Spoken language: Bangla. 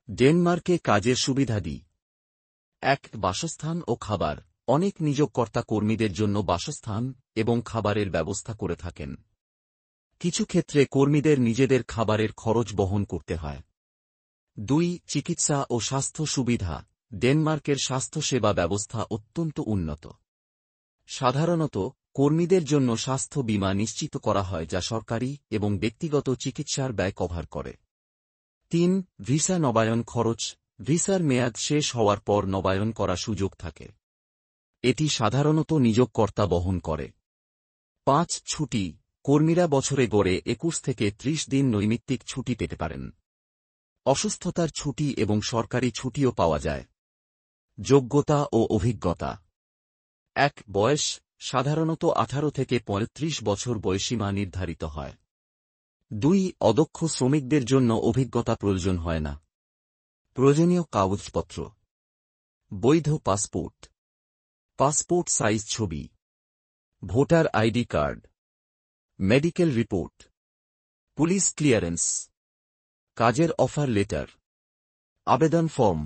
ডেনমার্কে কাজের সুবিধাদি ১. বাসস্থান ও খাবার। অনেক নিয়োগকর্তা কর্মীদের জন্য বাসস্থান এবং খাবারের ব্যবস্থা করে থাকেন। কিছু ক্ষেত্রে কর্মীদের নিজেদের খাবারের খরচ বহন করতে হয়। ২. চিকিৎসা ও স্বাস্থ্য সুবিধা। ডেনমার্কের স্বাস্থ্যসেবা ব্যবস্থা অত্যন্ত উন্নত। সাধারণত কর্মীদের জন্য স্বাস্থ্য বীমা নিশ্চিত করা হয় যা সরকারি এবং ব্যক্তিগত চিকিৎসার ব্যয় কভার করে। ৩. ভিসা নবায়ন খরচ। ভিসার মেয়াদ শেষ হওয়ার পর নবায়ন করা সুযোগ থাকে। এটি সাধারণত নিয়োগকর্তা বহন করে। ৫. ছুটি। কর্মীরা বছরে গড়ে ২১ থেকে ৩০ দিন নৈমিত্তিক ছুটি পেতে পারেন। অসুস্থতার ছুটি এবং সরকারি ছুটিও পাওয়া যায়। যোগ্যতা ও অভিজ্ঞতা। ১. বয়স। সাধারণত ১৮ থেকে ৩৫ বছর বয়সীমা নির্ধারিত হয়। ২. অদক্ষ শ্রমিকদের জন্য অভিজ্ঞতা প্রয়োজন হয় না। প্রয়োজনীয় কাগজপত্র: বৈধ পাসপোর্ট, পাসপোর্ট সাইজ ছবি, voter ID card, medical report, police clearance, কাজের অফার লেটার, আবেদন ফর্ম।